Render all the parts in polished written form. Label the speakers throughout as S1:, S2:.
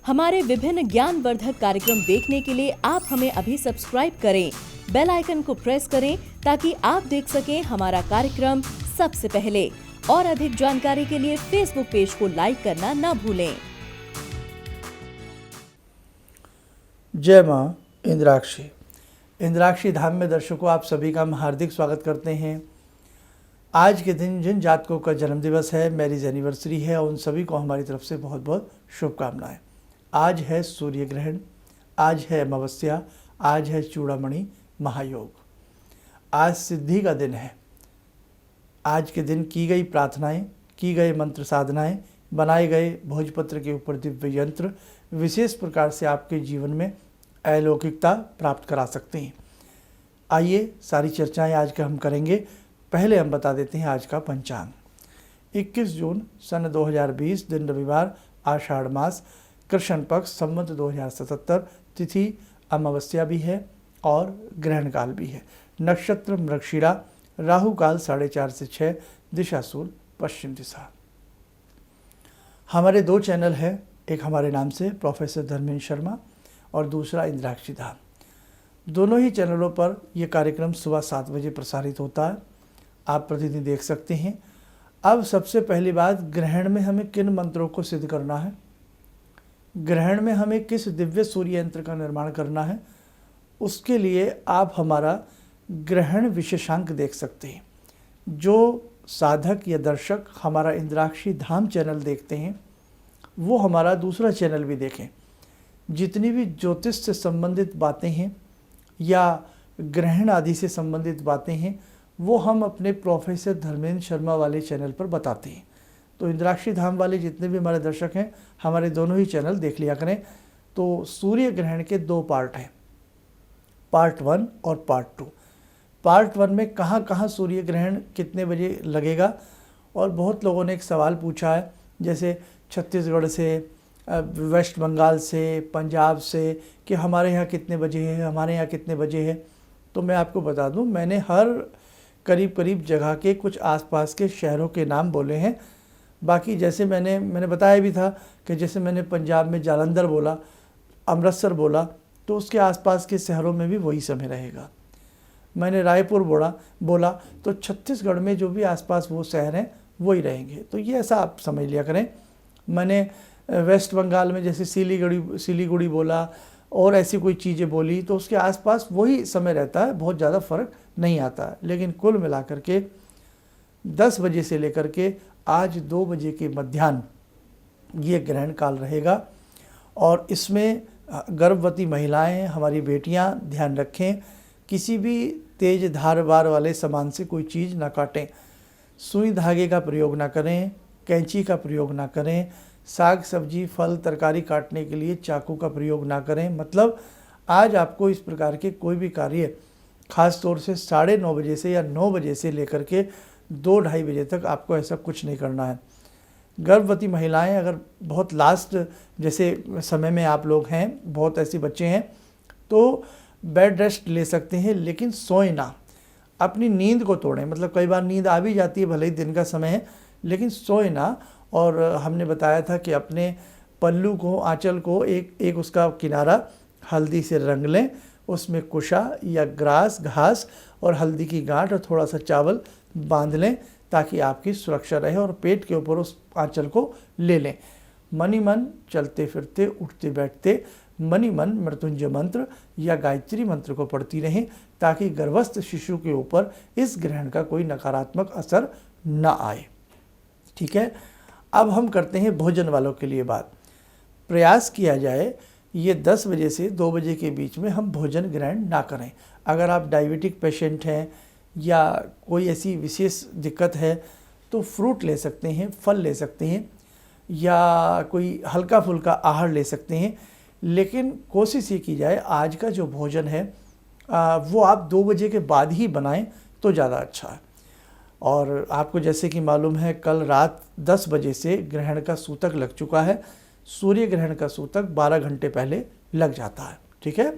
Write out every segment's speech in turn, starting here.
S1: हमारे विभिन्न ज्ञानवर्धक कार्यक्रम देखने के लिए आप हमें अभी सब्सक्राइब करें, बेल आइकन को प्रेस करें ताकि आप देख सकें हमारा कार्यक्रम सबसे पहले। और अधिक जानकारी के लिए फेसबुक पेज को लाइक करना ना भूलें।
S2: जय माँ इंद्राक्षी। इंद्राक्षी धाम में दर्शकों आप सभी का हम हार्दिक स्वागत करते हैं। आज के दिन जिन जातकों का जन्मदिवस है, मैरिज एनिवर्सरी है, उन सभी को हमारी तरफ से बहुत बहुत शुभकामनाएं। आज है सूर्य ग्रहण, आज है अमावस्या, आज है चूड़ामणि महायोग, आज सिद्धि का दिन है। आज के दिन की गई प्रार्थनाएं, की गए मंत्र साधनाएं, बनाए गए भोजपत्र के ऊपर दिव्य यंत्र विशेष प्रकार से आपके जीवन में अलौकिकता प्राप्त करा सकते हैं। आइए सारी चर्चाएं आज का हम करेंगे। पहले हम बता देते हैं आज का पंचांग। 21 जून सन 2020, दिन रविवार, आषाढ़ मास, कृष्ण पक्ष, संवत 2077, तिथि अमावस्या भी है और ग्रहण काल भी है। नक्षत्र मृगशिरा, राहु काल 4:30 से 6, दिशा सूल पश्चिम दिशा। हमारे दो चैनल हैं, एक हमारे नाम से प्रोफेसर धर्मेंद्र शर्मा और दूसरा इंद्राक्षी धाम। दोनों ही चैनलों पर यह कार्यक्रम सुबह 7 बजे प्रसारित होता है, आप प्रतिदिन देख सकते हैं। अब सबसे पहली बात, ग्रहण में हमें किन मंत्रों को सिद्ध करना है, ग्रहण में हमें किस दिव्य सूर्य यंत्र का निर्माण करना है, उसके लिए आप हमारा ग्रहण विशेषांक देख सकते हैं। जो साधक या दर्शक हमारा इंद्राक्षी धाम चैनल देखते हैं वो हमारा दूसरा चैनल भी देखें। जितनी भी ज्योतिष से संबंधित बातें हैं या ग्रहण आदि से संबंधित बातें हैं वो हम अपने प्रोफेसर धर्मेंद्र शर्मा वाले चैनल पर बताते हैं। तो इंद्राक्षी धाम वाले जितने भी हमारे दर्शक हैं, हमारे दोनों ही चैनल देख लिया करें। तो सूर्य ग्रहण के 2 पार्ट हैं, पार्ट 1 और पार्ट 2। पार्ट 1 में कहाँ कहाँ सूर्य ग्रहण कितने बजे लगेगा, और बहुत लोगों ने एक सवाल पूछा है, जैसे छत्तीसगढ़ से, वेस्ट बंगाल से, पंजाब से, कि हमारे यहाँ कितने बजे है, हमारे यहाँ कितने बजे है। तो मैं आपको बता दूं, मैंने हर करीब जगह के कुछ आसपास के शहरों के नाम बोले हैं। बाकी जैसे मैंने बताया भी था कि जैसे मैंने पंजाब में जालंधर बोला, अमृतसर बोला, तो उसके आसपास के शहरों में भी वही समय रहेगा। मैंने रायपुर बोला तो छत्तीसगढ़ में जो भी आसपास वो शहर हैं वही रहेंगे। तो ये ऐसा आप समझ लिया करें। मैंने वेस्ट बंगाल में जैसे सिलीगुड़ी बोला और ऐसी कोई चीज़ें बोली तो उसके आसपास वही समय रहता है, बहुत ज़्यादा फर्क नहीं आता। लेकिन कुल मिलाकर के 10 बजे से लेकर के आज 2 बजे के मध्याह्न ये ग्रहण काल रहेगा। और इसमें गर्भवती महिलाएं, हमारी बेटियां ध्यान रखें, किसी भी तेज धारवार वाले सामान से कोई चीज़ ना काटें, सुई धागे का प्रयोग ना करें, कैंची का प्रयोग ना करें, साग सब्जी फल तरकारी काटने के लिए चाकू का प्रयोग ना करें। मतलब आज आपको इस प्रकार के कोई भी कार्य ख़ास तौर से 9:30 बजे से या 9 बजे से लेकर के 2-2:30 बजे तक आपको ऐसा कुछ नहीं करना है। गर्भवती महिलाएं, अगर बहुत लास्ट जैसे समय में आप लोग हैं, बहुत ऐसे बच्चे हैं, तो बेड रेस्ट ले सकते हैं, लेकिन सोए ना, अपनी नींद को तोड़ें। मतलब कई बार नींद आ भी जाती है, भले ही दिन का समय है, लेकिन सोए ना। और हमने बताया था कि अपने पल्लू को, आंचल को एक उसका किनारा हल्दी से रंग लें, उसमें कुशा या घास और हल्दी की गांठ और थोड़ा सा चावल बांध लें ताकि आपकी सुरक्षा रहे, और पेट के ऊपर उस आंचल को ले लें। मनी मन चलते फिरते उठते बैठते मनी मन मृत्युंजय मंत्र या गायत्री मंत्र को पढ़ती रहें ताकि गर्भस्थ शिशु के ऊपर इस ग्रहण का कोई नकारात्मक असर न आए। ठीक है, अब हम करते हैं भोजन वालों के लिए बात। प्रयास किया जाए ये 10 बजे से 2 बजे के बीच में हम भोजन ग्रहण ना करें। अगर आप डायबिटिक पेशेंट हैं या कोई ऐसी विशेष दिक्कत है तो फ्रूट ले सकते हैं, फल ले सकते हैं या कोई हल्का फुल्का आहार ले सकते हैं। लेकिन कोशिश ये की जाए आज का जो भोजन है वो आप 2 बजे के बाद ही बनाएं तो ज़्यादा अच्छा है। और आपको जैसे कि मालूम है कल रात 10 बजे से ग्रहण का सूतक लग चुका है। सूर्य ग्रहण का सूतक 12 घंटे पहले लग जाता है। ठीक है,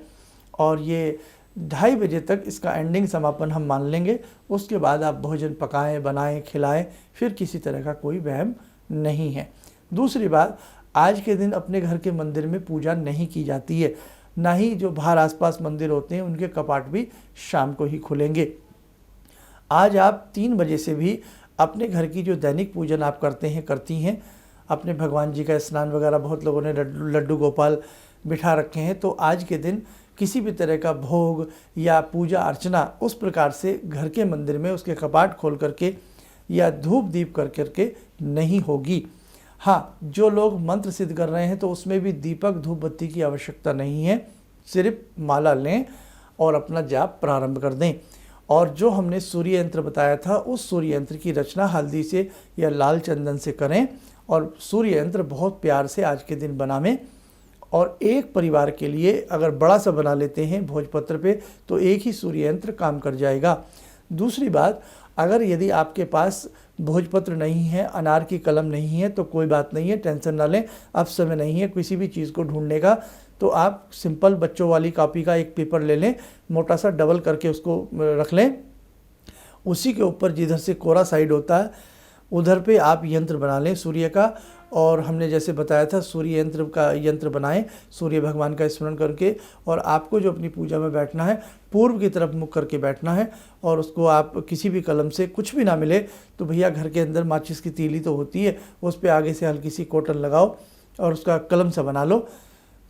S2: और ये 2:30 बजे तक इसका एंडिंग समापन हम मान लेंगे। उसके बाद आप भोजन पकाएं, बनाएं, खिलाएं, फिर किसी तरह का कोई वहम नहीं है। दूसरी बात, आज के दिन अपने घर के मंदिर में पूजा नहीं की जाती है, ना ही जो बाहर आसपास मंदिर होते हैं उनके कपाट भी शाम को ही खुलेंगे। आज आप 3 बजे से भी अपने घर की जो दैनिक पूजन आप करते हैं, करती हैं, अपने भगवान जी का स्नान वगैरह, बहुत लोगों ने लड्डू गोपाल बिठा रखे हैं, तो आज के दिन किसी भी तरह का भोग या पूजा अर्चना उस प्रकार से घर के मंदिर में उसके कपाट खोल करके या धूप दीप कर करके नहीं होगी। हाँ, जो लोग मंत्र सिद्ध कर रहे हैं तो उसमें भी दीपक धूप बत्ती की आवश्यकता नहीं है, सिर्फ माला लें और अपना जाप प्रारंभ कर दें। और जो हमने सूर्य यंत्र बताया था, उस सूर्य यंत्र की रचना हल्दी से या लाल चंदन से करें और सूर्य यंत्र बहुत प्यार से आज के दिन बनावें। और एक परिवार के लिए अगर बड़ा सा बना लेते हैं भोजपत्र पे तो एक ही सूर्य यंत्र काम कर जाएगा। दूसरी बात, अगर यदि आपके पास भोजपत्र नहीं है, अनार की कलम नहीं है तो कोई बात नहीं है, टेंशन ना लें। अब समय नहीं है किसी भी चीज़ को ढूंढने का, तो आप सिंपल बच्चों वाली कॉपी का एक पेपर ले लें, मोटा सा डबल करके उसको रख लें। उसी के ऊपर जिधर से कोरा साइड होता है उधर पे आप यंत्र बना लें सूर्य का। और हमने जैसे बताया था सूर्य यंत्र का यंत्र बनाएं सूर्य भगवान का स्मरण करके। और आपको जो अपनी पूजा में बैठना है पूर्व की तरफ मुख करके बैठना है। और उसको आप किसी भी कलम से कुछ भी ना मिले तो भैया घर के अंदर माचिस की तीली तो होती है, उस पर आगे से हल्की सी कॉटन लगाओ और उसका कलम सा बना लो।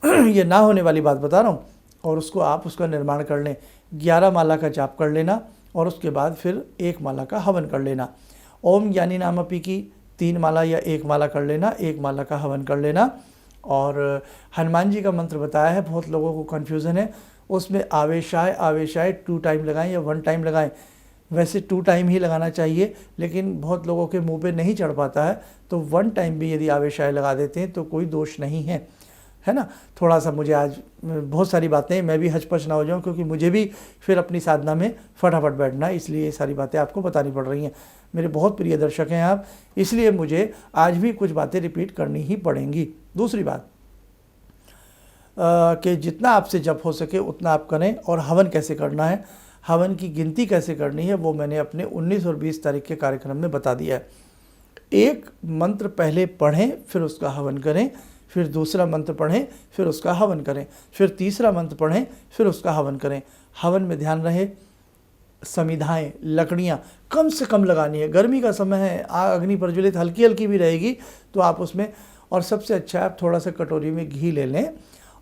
S2: ये ना होने वाली बात बता रहा हूँ। और उसको आप उसका निर्माण कर लें, 11 माला का जाप कर लेना और उसके बाद फिर 1 माला का हवन कर लेना। ओम ज्ञानी नामपि की 3 माला या 1 माला कर लेना, 1 माला का हवन कर लेना। और हनुमान जी का मंत्र बताया है, बहुत लोगों को कन्फ्यूज़न है उसमें, आवेशाय आवेशाय 2 टाइम लगाएं या 1 टाइम लगाएं। वैसे 2 टाइम ही लगाना चाहिए, लेकिन बहुत लोगों के मुंह पे नहीं चढ़ पाता है, तो 1 टाइम भी यदि आवेशाय लगा देते हैं तो कोई दोष नहीं है ना। थोड़ा सा मुझे आज बहुत सारी बातें, मैं भी हचपच ना हो जाऊं क्योंकि मुझे भी फिर अपनी साधना में फटाफट बैठना है, इसलिए ये सारी बातें आपको बतानी पड़ रही हैं। मेरे बहुत प्रिय दर्शक हैं आप, इसलिए मुझे आज भी कुछ बातें रिपीट करनी ही पड़ेंगी। दूसरी बात कि जितना आपसे जप हो सके उतना आप करें। और हवन कैसे करना है, हवन की गिनती कैसे करनी है, वो मैंने अपने 19 और 20 तारीख के कार्यक्रम में बता दिया है। एक मंत्र पहले पढ़ें फिर उसका हवन करें, फिर दूसरा मंत्र पढ़ें फिर उसका हवन करें, फिर तीसरा मंत्र पढ़ें फिर उसका हवन करें। हवन में ध्यान रहे समिधाएं, लकड़ियाँ कम से कम लगानी है। गर्मी का समय है, आग अग्नि प्रज्वलित हल्की हल्की भी रहेगी तो आप उसमें, और सबसे अच्छा है आप थोड़ा सा कटोरी में घी ले लें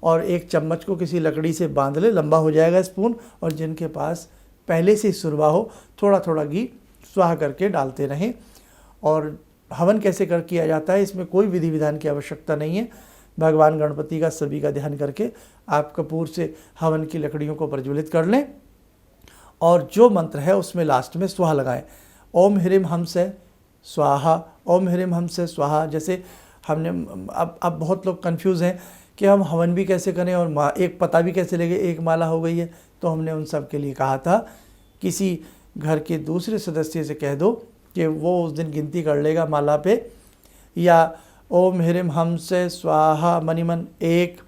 S2: और एक चम्मच को किसी लकड़ी से बांध लें, लंबा हो जाएगा स्पून। और जिनके पास पहले से सुरवा हो थोड़ा थोड़ा घी स्वाह करके डालते रहें। और हवन कैसे किया जाता है, इसमें कोई विधि विधान की आवश्यकता नहीं है। भगवान गणपति का सभी का ध्यान करके आप कपूर से हवन की लकड़ियों को प्रज्वलित कर लें और जो मंत्र है उसमें लास्ट में स्वाहा लगाएं। ओम ह्रीम हम से स्वाहा, ओम ह्रीम हम से स्वाहा। जैसे हमने अब बहुत लोग कंफ्यूज हैं कि हम हवन भी कैसे करें और एक पता भी कैसे लगे, 1 माला हो गई है। तो हमने उन सब के लिए कहा था किसी घर के दूसरे सदस्य से कह दो कि वो उस दिन गिनती कर लेगा माला पे। या ओम ह्रीम हम से स्वाहा मणिमन 1,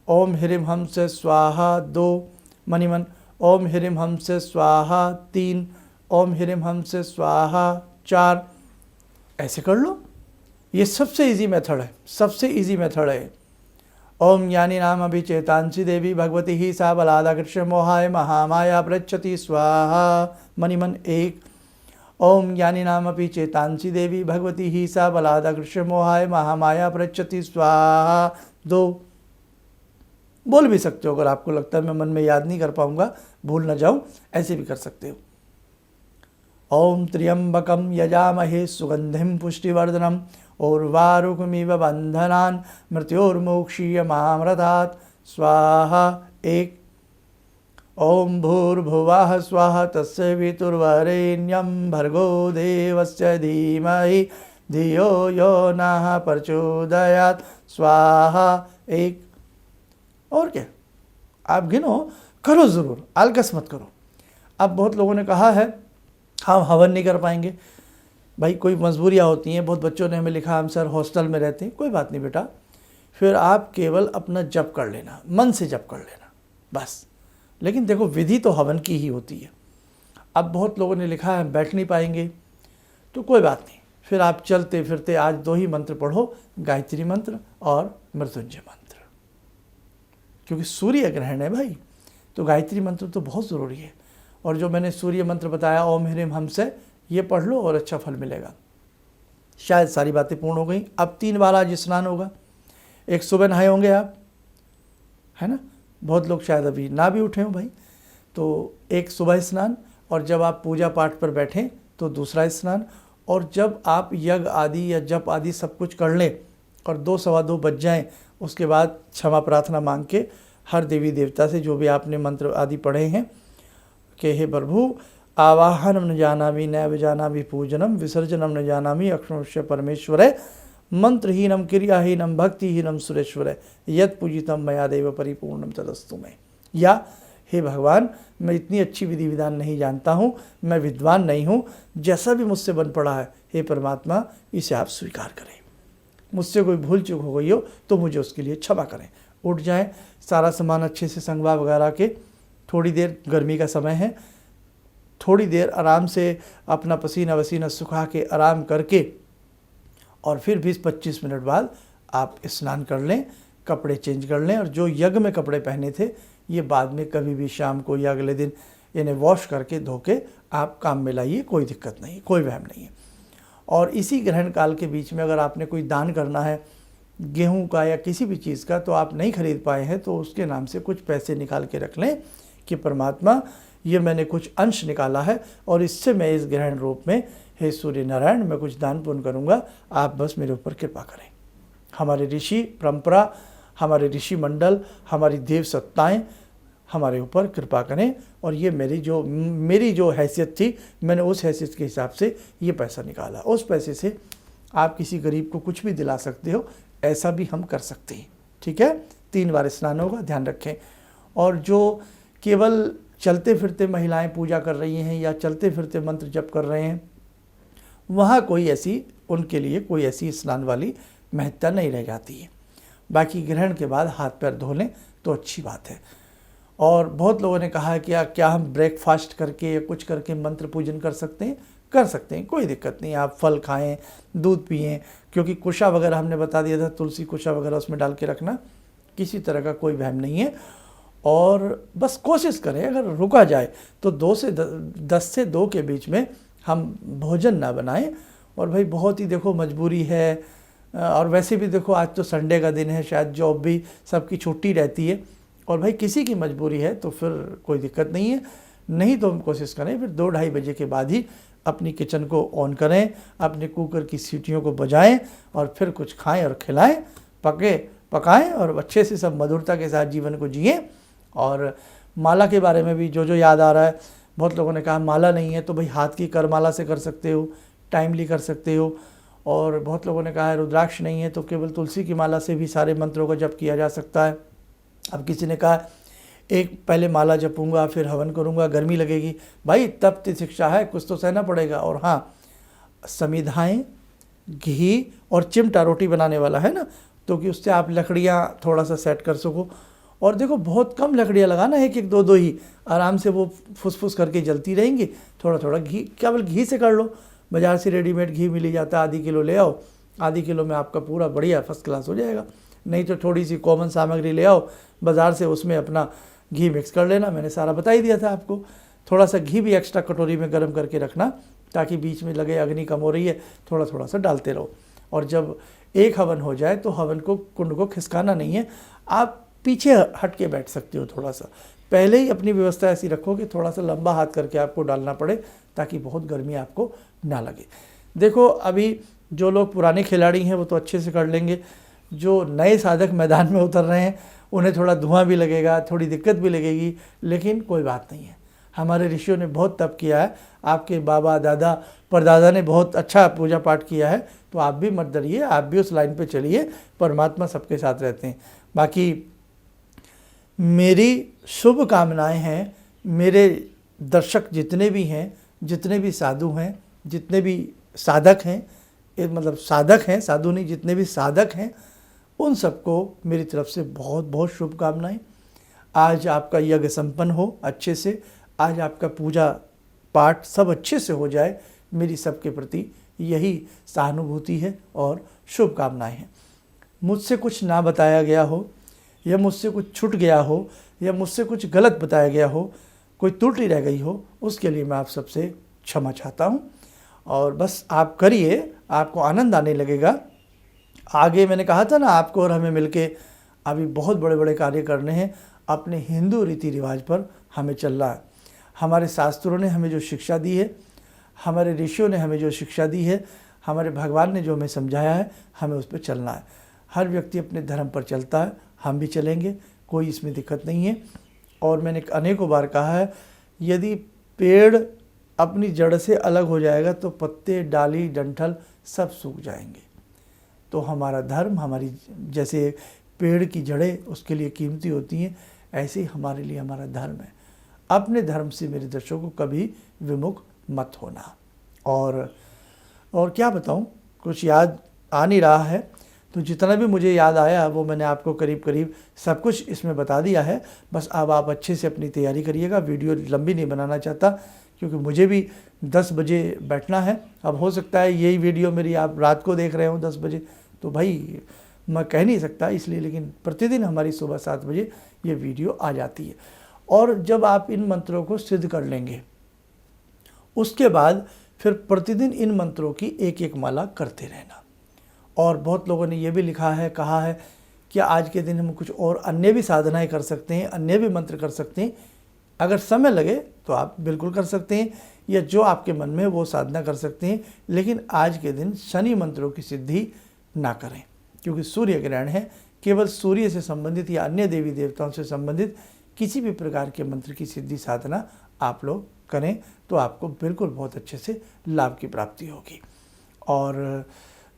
S2: ओम ह्रीम हम से स्वाहा 2 मणिमन, ओम ह्रीम हम से स्वाहा 3, ओम ह्रीम हम से स्वाहा 4। ऐसे कर लो, ये सबसे इजी मेथड है, सबसे इजी मेथड है। ओम ज्ञानी नाम अभिचेतांसी देवी भगवती ही सा बलादाकृष्य मोहाय महामाया प्रच्छति स्वाहा मणिमन 1, ओम ज्ञानी नाम अपि चेतांसी देवी भगवती ही सा बलादाकृष्य मोहाय महामाया प्रच्छति स्वाहा 2। बोल भी सकते हो, अगर आपको लगता है मैं मन में याद नहीं कर पाऊंगा, भूल ना जाऊं, ऐसे भी कर सकते हो। ओम त्र्यंबकम यजामहे सुगंधिम पुष्टिवर्धनम उर्वारुकमिव बंधनान् मृत्योर्मोक्षीय मामृतात् स्वाहा 1। ओम भूर्भुवः स्वाहा तस्य वितुर्वरेण्यं भर्गो देवस्य धीमहि धियो यो नः प्रचोदयात् स्वाहा 1। और क्या, आप गिनो, करो ज़रूर, आलकस मत करो। अब बहुत लोगों ने कहा है हम हवन नहीं कर पाएंगे, भाई कोई मजबूरियाँ होती हैं। बहुत बच्चों ने हमें लिखा हम सर हॉस्टल में रहते हैं। कोई बात नहीं बेटा, फिर आप केवल अपना जप कर लेना, मन से जप कर लेना बस। लेकिन देखो विधि तो हवन की ही होती है। अब बहुत लोगों ने लिखा है बैठ नहीं पाएंगे, तो कोई बात नहीं, फिर आप चलते फिरते आज 2 ही मंत्र पढ़ो, गायत्री मंत्र और मृत्युंजय मंत्र, क्योंकि सूर्य ग्रहण है भाई, तो गायत्री मंत्र तो बहुत ज़रूरी है। और जो मैंने सूर्य मंत्र बताया ओम ह्रीम हम से, ये पढ़ लो और अच्छा फल मिलेगा। शायद सारी बातें पूर्ण हो गई। अब 3 बार आज स्नान होगा। एक सुबह नहाए होंगे आप, है ना, बहुत लोग शायद अभी ना भी उठे हो भाई, तो एक सुबह स्नान, और जब आप पूजा पाठ पर बैठें तो दूसरा स्नान, और जब आप यज्ञ आदि या जप आदि सब कुछ कर लें और 2 सवा 2 बज जाएँ, उसके बाद क्षमा प्रार्थना मांग के हर देवी देवता से जो भी आपने मंत्र आदि पढ़े हैं कि हे प्रभु आवाहनम न जानामि नैव जानामि पूजनम विसर्जनम न जानामि अक्षरस्य परमेश्वरे मंत्रहीनम क्रियाहीनम भक्तिहीनम सुरेश्वरे यत् पूजितम मया देव परिपूर्णम तदस्तु में, या हे भगवान मैं इतनी अच्छी विधि विधान नहीं जानता हूँ, मैं विद्वान नहीं हूँ, जैसा भी मुझसे बन पड़ा है हे परमात्मा इसे आप स्वीकार करें, मुझसे कोई भूल चूक हो गई हो तो मुझे उसके लिए क्षमा करें। उठ जाएं, सारा सामान अच्छे से संगवा वगैरह के, थोड़ी देर, गर्मी का समय है, थोड़ी देर आराम से अपना पसीना वसीना सुखा के आराम करके, और फिर 20-25 मिनट बाद आप स्नान कर लें, कपड़े चेंज कर लें, और जो यज्ञ में कपड़े पहने थे ये बाद में कभी भी शाम को या अगले दिन इन्हें वॉश करके धो के आप काम में लाइए, कोई दिक्कत नहीं, कोई वहम नहीं है। और इसी ग्रहण काल के बीच में अगर आपने कोई दान करना है गेहूं का या किसी भी चीज़ का, तो आप नहीं खरीद पाए हैं तो उसके नाम से कुछ पैसे निकाल के रख लें कि परमात्मा ये मैंने कुछ अंश निकाला है और इससे मैं इस ग्रहण रूप में हे सूर्य नारायण मैं कुछ दान पुण्य करूँगा, आप बस मेरे ऊपर कृपा करें। हमारे ऋषि परंपरा, हमारे ऋषि मंडल, हमारी देव सत्ताएं हमारे ऊपर कृपा करें, और ये मेरी जो हैसियत थी मैंने उस हैसियत के हिसाब से ये पैसा निकाला, उस पैसे से आप किसी गरीब को कुछ भी दिला सकते हो, ऐसा भी हम कर सकते हैं। ठीक है, 3 बार स्नान होगा, ध्यान रखें। और जो केवल चलते फिरते महिलाएं पूजा कर रही हैं या चलते फिरते मंत्र जप कर रहे हैं, वहाँ कोई ऐसी, उनके लिए कोई ऐसी स्नान वाली महत्ता नहीं रह जाती है। बाकी ग्रहण के बाद हाथ पैर धो लें तो अच्छी बात है। और बहुत लोगों ने कहा है कि क्या हम ब्रेकफास्ट करके या कुछ करके मंत्र पूजन कर सकते हैं? कर सकते हैं, कोई दिक्कत नहीं। आप फल खाएं, दूध पिएं, क्योंकि कुशा वगैरह हमने बता दिया था, तुलसी कुशा वगैरह उसमें डाल के रखना, किसी तरह का कोई वहम नहीं है। और बस कोशिश करें अगर रुका जाए तो 10 से 2 के बीच में हम भोजन ना बनाएं। और भाई बहुत ही देखो मजबूरी है, और वैसे भी देखो आज तो संडे का दिन है, शायद जॉब भी सबकी छुट्टी रहती है, और भाई किसी की मजबूरी है तो फिर कोई दिक्कत नहीं है। नहीं तो हम कोशिश करें फिर 2-2:30 बजे के बाद ही अपनी किचन को ऑन करें, अपने कुकर की सीटियों को बजाएं और फिर कुछ खाएं और खिलाएं, पकाएं और अच्छे से सब मधुरता के साथ जीवन को जिएं। और माला के बारे में भी जो याद आ रहा है, बहुत लोगों ने कहा माला नहीं है तो भाई हाथ की करमाला से कर सकते हो, टाइमली कर सकते हो। और बहुत लोगों ने कहा है रुद्राक्ष नहीं है तो केवल तुलसी की माला से भी सारे मंत्रों का जप किया जा सकता है। अब किसी ने कहा एक पहले माला जपूंगा फिर हवन करूंगा, गर्मी लगेगी, भाई तप की शिक्षा है, कुछ तो सहना पड़ेगा। और हाँ, समिधाएं, घी और चिमटा रोटी बनाने वाला है ना, तो कि उससे आप लकड़ियाँ थोड़ा सा सेट कर सको। और देखो बहुत कम लकड़ियाँ लगाना, 1-1, 2-2 ही, आराम से वो फुस करके जलती रहेंगी। थोड़ा घी, केवल घी से कर लो, बाज़ार से रेडीमेड घी मिल जाता है, आधी किलो ले आओ, आधी किलो में आपका पूरा बढ़िया फर्स्ट क्लास हो जाएगा। नहीं तो थोड़ी सी कॉमन सामग्री ले आओ बाज़ार से, उसमें अपना घी मिक्स कर लेना, मैंने सारा बता ही दिया था आपको। थोड़ा सा घी भी एक्स्ट्रा कटोरी में गर्म करके रखना, ताकि बीच में लगे अग्नि कम हो रही है, थोड़ा सा डालते रहो। और जब एक हवन हो जाए तो हवन को, कुंड को खिसकाना नहीं है, आप पीछे हट के बैठ सकते हो। थोड़ा सा पहले ही अपनी व्यवस्था ऐसी रखो कि थोड़ा सा लंबा हाथ करके आपको डालना पड़े, ताकि बहुत गर्मी आपको ना लगे। देखो अभी जो लोग पुराने खिलाड़ी हैं वो तो अच्छे से कर लेंगे, जो नए साधक मैदान में उतर रहे हैं उन्हें थोड़ा धुआं भी लगेगा, थोड़ी दिक्कत भी लगेगी, लेकिन कोई बात नहीं है। हमारे ऋषियों ने बहुत तप किया है, आपके बाबा दादा परदादा ने बहुत अच्छा पूजा पाठ किया है, तो आप भी मत डरिए, आप भी उस लाइन पे चलिए, परमात्मा सबके साथ रहते हैं। बाकी मेरी शुभ कामनाएं हैं, मेरे दर्शक जितने भी हैं, जितने भी साधु हैं, जितने भी साधक हैं, मतलब साधक हैं, साधु नहीं, जितने भी साधक हैं, उन सबको मेरी तरफ से बहुत बहुत शुभकामनाएं। आज आपका यज्ञ संपन्न हो अच्छे से, आज आपका पूजा पाठ सब अच्छे से हो जाए, मेरी सबके प्रति यही सहानुभूति है और शुभकामनाएं हैं। मुझसे कुछ ना बताया गया हो, या मुझसे कुछ छूट गया हो, या मुझसे कुछ गलत बताया गया हो, कोई त्रुटि रह गई हो, उसके लिए मैं आप सबसे क्षमा चाहता हूँ। और बस आप करिए, आपको आनंद आने लगेगा। आगे मैंने कहा था ना, आपको और हमें मिलके अभी बहुत बड़े बड़े कार्य करने हैं। अपने हिंदू रीति रिवाज पर हमें चलना है। हमारे शास्त्रों ने हमें जो शिक्षा दी है, हमारे ऋषियों ने हमें जो शिक्षा दी है, हमारे भगवान ने जो हमें समझाया है, हमें उस पर चलना है। हर व्यक्ति अपने धर्म पर चलता है, हम भी चलेंगे, कोई इसमें दिक्कत नहीं है। और मैंने अनेकों बार कहा है, यदि पेड़ अपनी जड़ से अलग हो जाएगा तो पत्ते, डाली, डंठल सब सूख जाएंगे। तो हमारा धर्म, हमारी जैसे पेड़ की जड़ें उसके लिए कीमती होती हैं, ऐसे ही हमारे लिए हमारा धर्म है। अपने धर्म से मेरे दर्शकों को कभी विमुख मत होना। और क्या बताऊं, कुछ याद आ नहीं रहा है, तो जितना भी मुझे याद आया वो मैंने आपको करीब करीब सब कुछ इसमें बता दिया है। बस अब आप अच्छे से अपनी तैयारी करिएगा। वीडियो लंबी नहीं बनाना चाहता, क्योंकि मुझे भी 10 बजे बैठना है। अब हो सकता है यही वीडियो मेरी आप रात को देख रहे हो 10 बजे, तो भाई मैं कह नहीं सकता इसलिए, लेकिन प्रतिदिन हमारी सुबह 7 बजे ये वीडियो आ जाती है। और जब आप इन मंत्रों को सिद्ध कर लेंगे, उसके बाद फिर प्रतिदिन इन मंत्रों की एक एक माला करते रहना। और बहुत लोगों ने ये भी लिखा है, कहा है कि आज के दिन हम कुछ और अन्य भी साधनाएं कर सकते हैं, अन्य भी मंत्र कर सकते हैं। अगर समय लगे तो आप बिल्कुल कर सकते हैं, या जो आपके मन में वो साधना कर सकते हैं। लेकिन आज के दिन शनि मंत्रों की सिद्धि ना करें, क्योंकि सूर्य ग्रहण है। केवल सूर्य से संबंधित या अन्य देवी देवताओं से संबंधित किसी भी प्रकार के मंत्र की सिद्धि साधना आप लोग करें तो आपको बिल्कुल बहुत अच्छे से लाभ की प्राप्ति होगी। और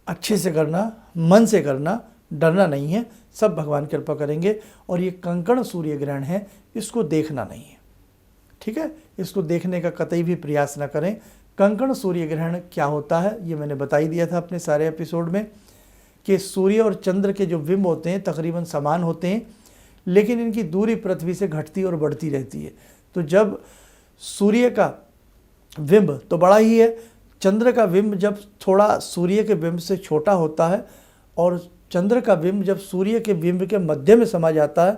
S2: अच्छे से करना, मन से करना, डरना नहीं है, सब भगवान कृपा करेंगे। और ये कंकण सूर्य ग्रहण है, इसको देखना नहीं है, ठीक है? इसको देखने का कतई भी प्रयास न करें। कंकण सूर्य ग्रहण क्या होता है ये मैंने बता ही दिया था अपने सारे एपिसोड में, कि सूर्य और चंद्र के जो बिंब होते हैं तकरीबन समान होते हैं, लेकिन इनकी दूरी पृथ्वी से घटती और बढ़ती रहती है। तो जब सूर्य का बिंब तो बड़ा ही है, चंद्र का बिंब जब थोड़ा सूर्य के बिंब से छोटा होता है, और चंद्र का बिंब जब सूर्य के बिंब के मध्य में समा जाता है,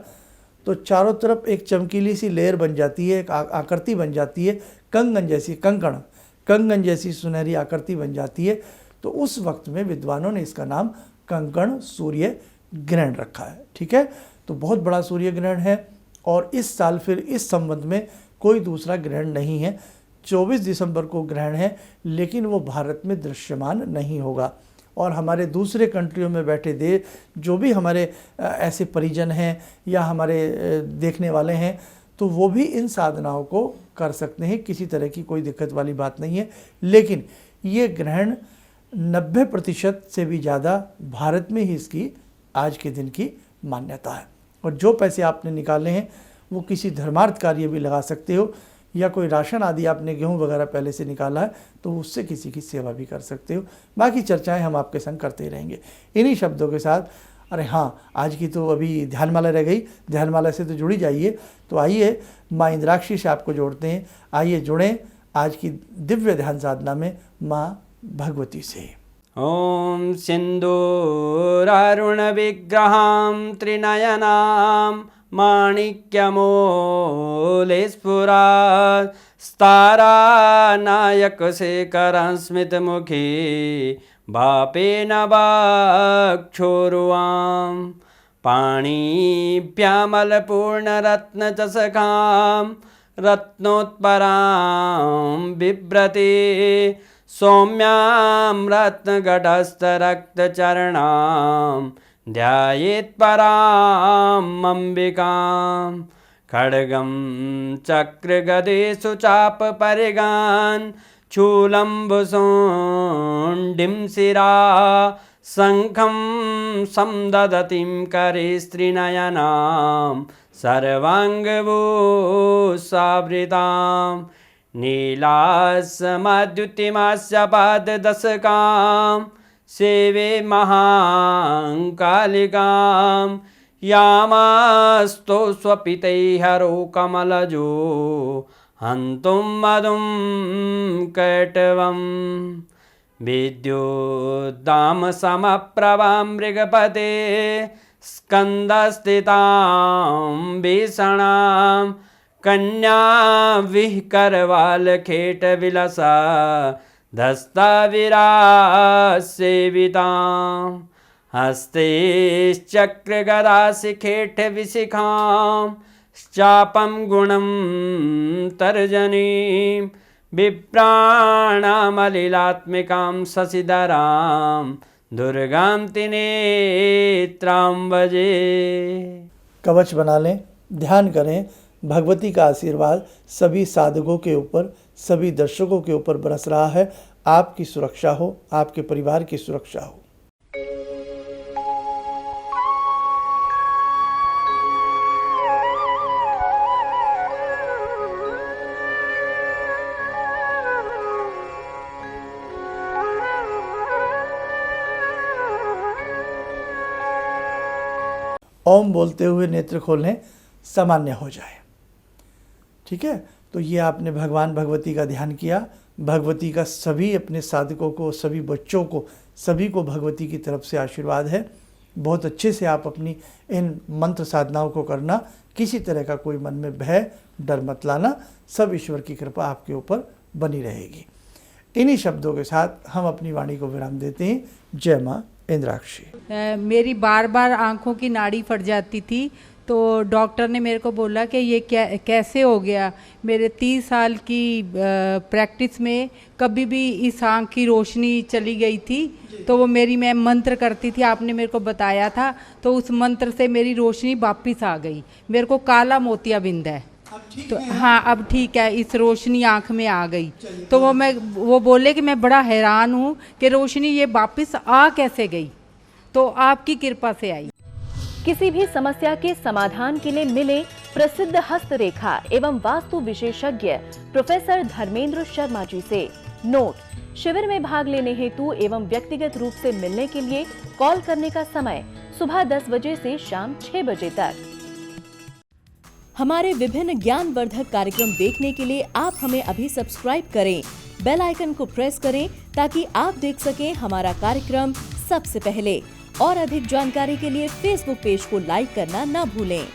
S2: तो चारों तरफ एक चमकीली सी लेयर बन जाती है, एक आकृति बन जाती है, कंगन जैसी, कंगन जैसी सुनहरी आकृति बन जाती है। तो उस वक्त में विद्वानों ने इसका नाम कंकण सूर्य ग्रहण रखा है, ठीक है? तो बहुत बड़ा सूर्य ग्रहण है। और इस साल फिर इस संबंध में कोई दूसरा ग्रहण नहीं है। 24 दिसंबर को ग्रहण है, लेकिन वो भारत में दृश्यमान नहीं होगा। और हमारे दूसरे कंट्रियों में बैठे जो भी हमारे ऐसे परिजन हैं या हमारे देखने वाले हैं, तो वो भी इन साधनाओं को कर सकते हैं, किसी तरह की कोई दिक्कत वाली बात नहीं है। लेकिन ये ग्रहण 90% से भी ज़्यादा भारत में ही इसकी आज के दिन की मान्यता है। और जो पैसे आपने निकाले हैं वो किसी धर्मार्थ कार्य भी लगा सकते हो, या कोई राशन आदि आपने गेहूं वगैरह पहले से निकाला है तो उससे किसी की सेवा भी कर सकते हो। बाकी चर्चाएं हम आपके संग करते रहेंगे। इन्हीं शब्दों के साथ, अरे हाँ, आज की तो अभी ध्यानमाला रह गई, ध्यानमाला से तो जुड़ी जाइए। तो आइए माँ इंद्राक्षी से आपको जोड़ते हैं। आइए जुड़ें आज की दिव्य ध्यान साधना में माँ भगवती से।
S3: ॐ सिन्दूरारुण विग्रहां त्रिनयनां माणिक्यमूले स्फुरात् स्तारानायकशेखरं स्मितमुखी भापेन वक्षोरुवां पाणिभ्यामलपूर्णरत्नचषकां रत्नोत्परां बिभ्रति सौम्यां रत्नघटस्थरक्तचरणां ध्यायेत्पराम् अम्बिकां खड्गं चक्रगदेषु चापपरिगान् शूलम्बुशोण्डिं शिरा शङ्खं संदधतीं करे स्त्रीनयनां सर्वाङ्गभूषावृतां नीलास्मद्युतिमास्य पाददशकां सेवे महाकालिकां यामास्तो स्वपितैहरो कमलजो हन्तुं मधुं कैटवम् विद्युद्दामसमप्रभां मृगपते स्कन्दस्थितां भीषणां कन्या विहकरवालखेटविलसा धस्ताविरासेवितां हस्तैश्चक्रगदाशिखेटविशिखां चापं गुणं तर्जनीं विप्राणामलिलात्मिकां शशिधरां दुर्गां त्रिनेत्रां भजे।
S2: कवच बना लें, ध्यान करें, भगवती का आशीर्वाद सभी साधकों के ऊपर, सभी दर्शकों के ऊपर बरस रहा है। आपकी सुरक्षा हो, आपके परिवार की सुरक्षा हो। ओम बोलते हुए नेत्र खोलें, सामान्य हो जाए। ठीक है, तो ये आपने भगवान भगवती का ध्यान किया। भगवती का सभी अपने साधकों को, सभी बच्चों को, सभी को भगवती की तरफ से आशीर्वाद है। बहुत अच्छे से आप अपनी इन मंत्र साधनाओं को करना। किसी तरह का कोई मन में भय डर मत लाना। सब ईश्वर की कृपा आपके ऊपर बनी रहेगी। इन्हीं शब्दों के साथ हम अपनी वाणी को विराम देते हैं। जय माँ इंद्राक्षी।
S4: मेरी बार बार आंखों की नाड़ी फट जाती थी, तो डॉक्टर ने मेरे को बोला कि ये कैसे हो गया। मेरे 30 साल की प्रैक्टिस में कभी भी इस आँख की रोशनी चली गई थी, तो वो मैं मंत्र करती थी, आपने मेरे को बताया था, तो उस मंत्र से मेरी रोशनी वापस आ गई। मेरे को काला मोतियाबिंद है, तो हाँ अब ठीक है, इस रोशनी आँख में आ गई। तो वो बोले कि मैं बड़ा हैरान हूँ कि रोशनी ये वापस आ कैसे गई, तो आपकी कृपा से आई।
S1: किसी भी समस्या के समाधान के लिए मिले प्रसिद्ध हस्तरेखा एवं वास्तु विशेषज्ञ प्रोफेसर धर्मेंद्र शर्मा जी से। नोट: शिविर में भाग लेने हेतु एवं व्यक्तिगत रूप से मिलने के लिए कॉल करने का समय सुबह 10 बजे से शाम 6 बजे तक। हमारे विभिन्न ज्ञानवर्धक कार्यक्रम देखने के लिए आप हमें अभी सब्सक्राइब करें, बेल आइकन को प्रेस करें ताकि आप देख सकें हमारा कार्यक्रम सबसे पहले। और अधिक जानकारी के लिए फेसबुक पेज को लाइक करना न भूलें।